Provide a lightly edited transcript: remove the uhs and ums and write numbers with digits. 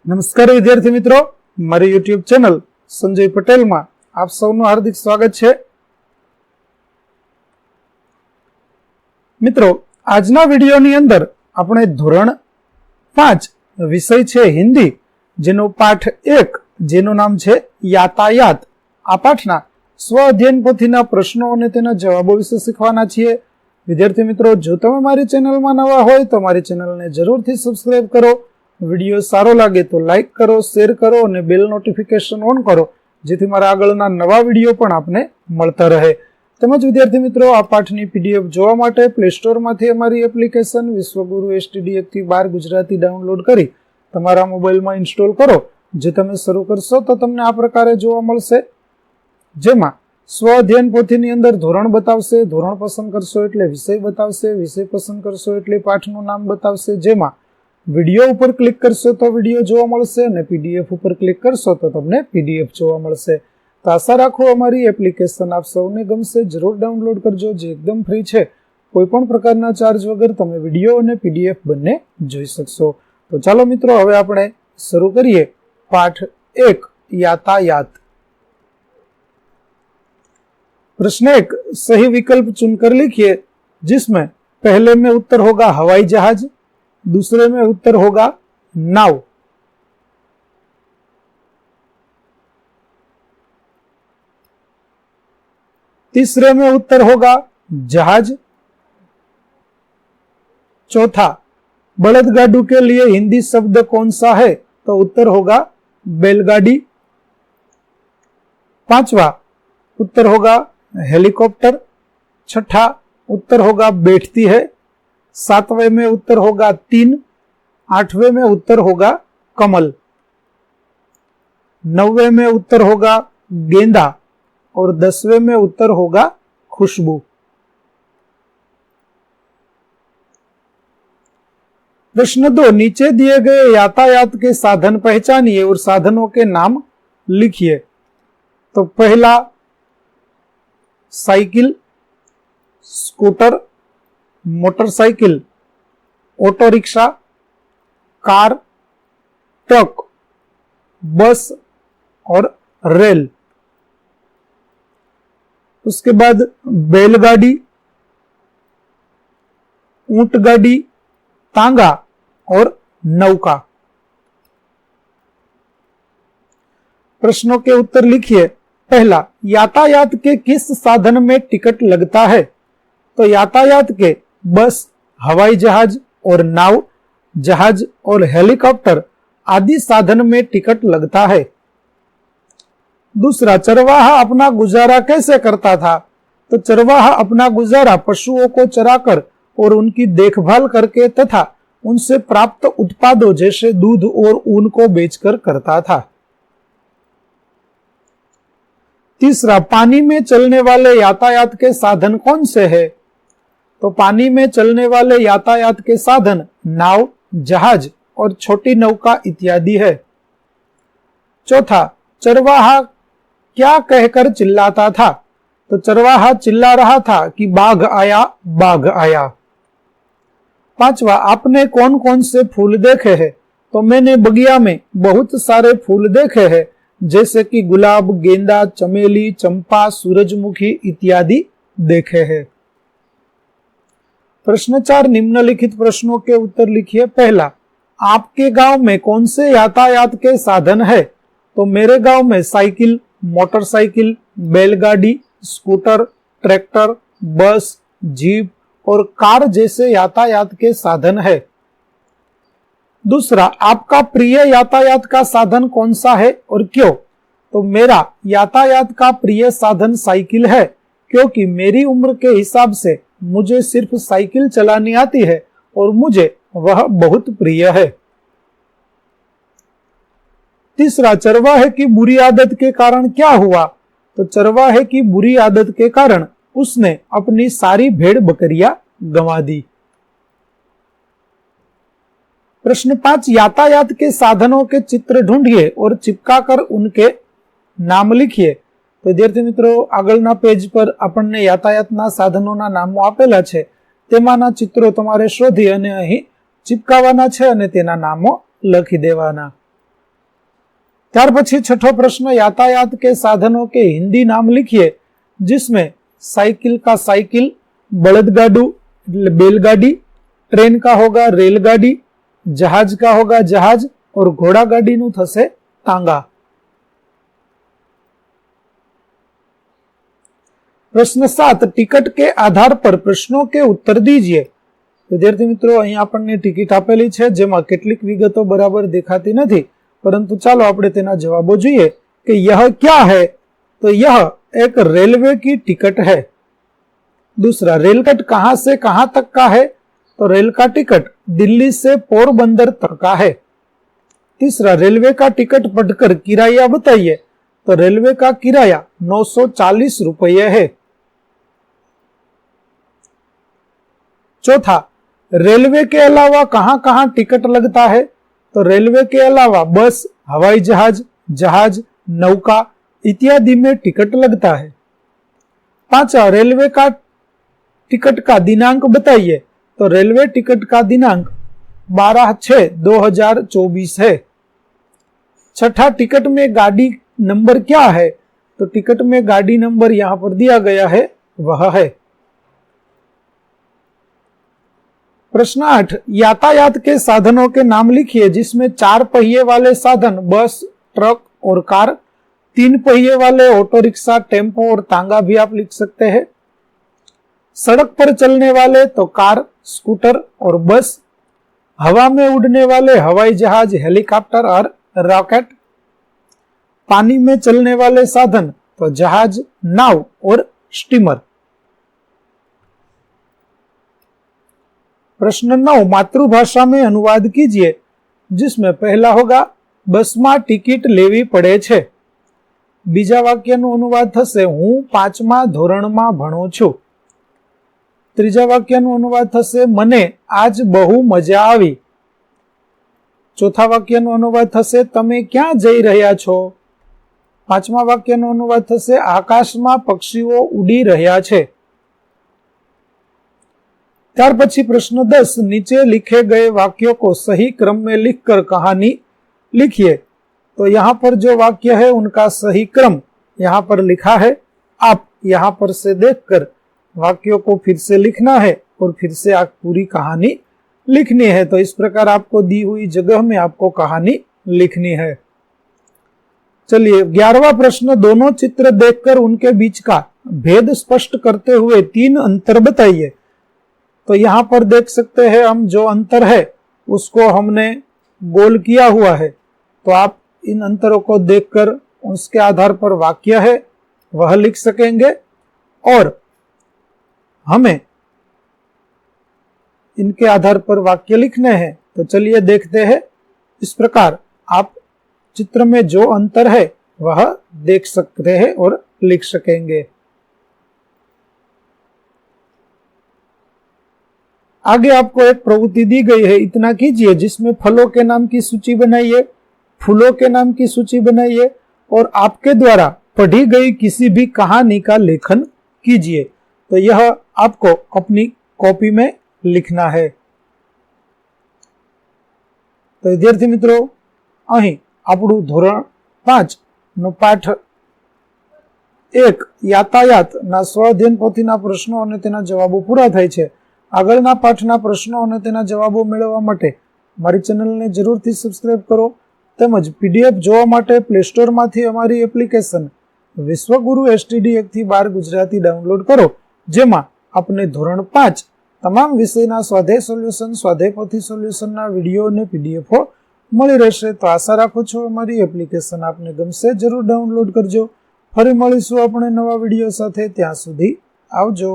નમસ્કાર વિદ્યાર્થી મિત્રો, મારી યુટ્યુબ ચેનલ સંજય પટેલમાં આપ સૌનું હાર્દિક સ્વાગત છે. મિત્રો, આજના વિડીયોની અંદર આપણે ધોરણ 5 વિષય છે હિન્દી, જેનો પાઠ 1 જેનું નામ છે યાતાયાત, આ પાઠના સ્વ અધ્યયન પોથીના પ્રશ્નો અને તેના જવાબો વિશે શીખવાના છીએ. વિદ્યાર્થી મિત્રો, જો તમે મારી ચેનલમાં નવા હોય તો મારી ચેનલને જરૂરથી સબસ્ક્રાઇબ કરો. વિડીયો સારો લાગે તો લાઈક કરો, શેર કરો અને બેલ નોટિફિકેશન ઓન કરો, જેથી મારા આગળના નવા વિડીયો પણ આપને મળતા રહે. તેમજ વિદ્યાર્થી મિત્રો, આ પાઠની પીડીએફ જોવા માટે પ્લે સ્ટોરમાંથી અમારી એપ્લિકેશન વિશ્વગુરુ STD 1-12 ગુજરાતી ડાઉનલોડ કરી તમારા મોબાઈલમાં ઇન્સ્ટોલ કરો. જે તમે શરૂ કરશો તો તમને આ પ્રકારે જોવા મળશે, જેમાં સ્વ અધ્યયન પોથીની અંદર ધોરણ બતાવશે, ધોરણ પસંદ કરશો એટલે વિષય બતાવશે, વિષય પસંદ કરશો એટલે પાઠનું નામ બતાવશે, જેમાં વિડીયો ઉપર ક્લિક કરશો તો વિડીયો જોવા મળશે અને પીડીએફ ઉપર ક્લિક કરશો તો તમને પીડીએફ જોવા મળશે. તો આશા રાખો અમારી એપ્લિકેશન આપ સૌને ગમશે. જરૂર ડાઉનલોડ કરજો, જે એકદમ ફ્રી છે. કોઈ પણ પ્રકારના ચાર્જ વગર તમે વિડીયો અને પીડીએફ બંને જોઈ શકશો. તો ચાલો મિત્રો, હવે આપણે શરૂ કરીએ પાઠ 1 यातायात. प्रश्न 1, सही विकल्प चुनकर लिखिए जिसमें पहले में उत्तर होगा हवाई जहाज, दूसरे में उत्तर होगा नाव. तीसरे में उत्तर होगा जहाज. चौथा, बलदगाडू के लिए हिंदी शब्द कौन सा है? तो उत्तर होगा बैलगाड़ी. पांचवा, उत्तर होगा हेलीकॉप्टर. छठा, उत्तर होगा बैठती है. सातवें में उत्तर होगा तीन. आठवें में उत्तर होगा कमल. नौवें में उत्तर होगा गेंदा और 10वें में उत्तर होगा खुशबू. प्रश्न 2, नीचे दिए गए यातायात के साधन पहचानिए और साधनों के नाम लिखिए. तो पहला cycle, scooter, motorcycle, auto rickshaw, car, truck, बस और रेल. उसके बाद बैलगाड़ी, ऊंट गाड़ी, तांगा और नौका. प्रश्नों के उत्तर लिखिए. पहला, यातायात के किस साधन में टिकट लगता है? तो यातायात के बस, हवाई जहाज और नाव, जहाज और हेलीकॉप्टर आदि साधन में टिकट लगता है. दूसरा, चरवाहा अपना गुजारा कैसे करता था? तो चरवाहा अपना गुजारा पशुओं को चराकर और उनकी देखभाल करके तथा उनसे प्राप्त उत्पादों जैसे दूध और ऊन को बेचकर करता था. तीसरा, पानी में चलने वाले यातायात के साधन कौन से हैं? तो पानी में चलने वाले यातायात के साधन नाव, जहाज और छोटी नौका इत्यादि है. चौथा, चरवाहा क्या कहकर चिल्लाता था? तो चरवाहा चिल्ला रहा था कि बाघ आया, बाघ आया. पांचवा, आपने कौन कौन से फूल देखे हैं? तो मैंने बगिया में बहुत सारे फूल देखे हैं, जैसे कि गुलाब, गेंदा, चमेली, चंपा, सूरजमुखी इत्यादि देखे हैं. प्रश्न 4, निम्नलिखित प्रश्नों के उत्तर लिखिए. पहला, आपके गांव में कौन से यातायात के साधन है? तो मेरे गांव में साइकिल, मोटरसाइकिल, बैलगाड़ी, स्कूटर, ट्रैक्टर, बस, जीप और कार जैसे यातायात के साधन है. दूसरा, आपका प्रिय यातायात का साधन कौन सा है और क्यों? तो मेरा यातायात का प्रिय साधन साइकिल है, क्योंकि मेरी उम्र के हिसाब से मुझे सिर्फ साइकिल चलानी आती है और मुझे वह बहुत प्रिय है. तीसरा, चरवाहे की बुरी आदत के कारण क्या हुआ? तो चरवाहे की बुरी आदत के कारण उसने अपनी सारी भेड़ बकरियां गंवा दी. प्रश्न 5, यातायात के साधनों के चित्र ढूंढिए और चिपकाकर उनके नाम लिखिए. तो विद्यार्थी मित्रों, આગળના પેજ પર આપણને યાતાયાતના સાધનોના નામો આપેલા છે, તેમાંના ચિત્રો તમારે શોધી અને અહીં ચિપકાવવાના છે અને તેના નામો લખી દેવાના. ત્યાર પછી छठो प्रश्न, यातायात के साधनों के हिंदी नाम लिखिए जिसमें साइकिल का साइकिल, बलदगाडू बैलगाड़ी, ट्रेन का होगा रेलगाड़ी, जहाज का होगा जहाज और घोड़ा गाड़ी नु थसे टांगा। प्रश्न 7, टिकट के आधार पर प्रश्नों के उत्तर दीजिए। विद्यार्थी मित्रों, અહીં આપણને ટિકિટ આપેલી છે જેમાં કેટલીક વિગતો બરાબર દેખાતી નથી, परंतु ચાલો આપણે તેના જવાબો જોઈએ कि यह क्या है, तो यह एक रेलवे की टिकट है। दूसरा, रेलकट कहां से कहां तक का है, तो रेल का टिकट दिल्ली से पोरबंदर तक का है। तीसरा, रेलवे का टिकट पढ़कर किराया बताइए, तो रेलवे का किराया 940 रुपये है। चौथा, रेलवे के अलावा कहां कहां टिकट लगता है, तो रेलवे के अलावा बस, हवाई जहाज, जहाज, नौका इत्यादि में टिकट लगता है। पांचवा, रेलवे का टिकट का दिनांक बताइए, तो रेलवे टिकट का दिनांक 12/6/2024 है। छठा, टिकट में गाड़ी नंबर क्या है, तो टिकट में गाड़ी नंबर यहां पर दिया गया है, वह है। प्रश्न 8, यातायात के साधनों के नाम लिखिए जिसमें 4 पहिए वाले साधन बस, ट्रक और कार, 3 पहिए वाले ऑटो रिक्शा, टेम्पो और तांगा भी आप लिख सकते हैं। सड़क पर चलने वाले तो कार, स्कूटर और बस, हवा में उड़ने वाले हवाई जहाज, हेलीकॉप्टर और रॉकेट, पानी में चलने वाले साधन तो जहाज, नाव और स्टीमर। प्रश्न 9, मातृभाषा में अनुवाद कीजिए जिसमें पहला होगा बस में टिकट लेवी पड़े छे। बीजा वाक्यનું अनुवाद થશે હું 5મા ધોરણમાં ભણું છું। ત્રીજા વાક્યનું अनुवाद થશે મને આજ બહુ મજા આવી। ચોથા વાક્યનું अनुवाद થશે તમે ક્યાં જઈ રહ્યા છો। પાંચમા વાક્યનું अनुवाद થશે આકાશમાં પક્ષીઓ ઉડી રહ્યા છે। ત્યાર પછી प्रश्न 10, नीचे लिखे गए वाक्यों को सही क्रम में लिखकर कहानी लिखिए। तो यहाँ पर जो वाक्य है उनका सही क्रम यहाँ पर लिखा है। आप यहाँ पर से देखकर वाक्यों को फिर से लिखना है और फिर से आप पूरी कहानी लिखनी है। तो इस प्रकार आपको दी हुई जगह में आपको कहानी लिखनी है। चलिए 11वां प्रश्न, दोनों चित्र देखकर उनके बीच का भेद स्पष्ट करते हुए 3 अंतर बताइए। तो यहाँ पर देख सकते हैं हम जो अंतर है उसको हमने गोल किया हुआ है। तो आप इन अंतरों को देखकर उसके आधार पर वाक्य है वह लिख सकेंगे और हमें इनके आधार पर वाक्य लिखने हैं। तो चलिए देखते हैं। इस प्रकार आप चित्र में जो अंतर है वह देख सकते हैं और लिख सकेंगे। आगे आपको एक प्रवृत्ति दी गई है, इतना कीजिए जिसमें फलों के नाम की सूची बनाइए, फूलों के नाम की सूची बनाइए और आपके द्वारा पढ़ी गई किसी भी कहानी का लेखन कीजिए। तो यह आपको अपनी कॉपी में लिखना है। तो विद्यार्थी मित्रों, અહીં આપણું ધોરણ 5 નો પાઠ 1 यातायात ना સ્વઅધ્યયન પોથીના પ્રશ્નો અને તેના જવાબો પૂરા થાય છે। આગળના પાઠના પ્રશ્નો અને તેના જવાબો મેળવવા માટે મારી ચેનલને જરૂરથી સબસ્ક્રાઇબ કરો તેમજ પીડીએફ જોવા માટે પ્લે સ્ટોરમાંથી અમારી એપ્લિકેશન વિશ્વગુરુ એસટીડી 1 થી 12 ગુજરાતી ડાઉનલોડ કરો, જેમાં આપને ધોરણ 5 તમામ વિષયના સ્વાધ્યાય સોલ્યુશન, સ્વાધ્યાય પોથી સોલ્યુશનના વિડીયો અને પીડીએફો મળી રહેશે। તો આશા રાખું છું અમારી એપ્લિકેશન આપને ગમશે, જરૂર ડાઉનલોડ કરજો। ફરી મળીશું આપણે નવા વિડીયો સાથે, ત્યાં સુધી આવજો।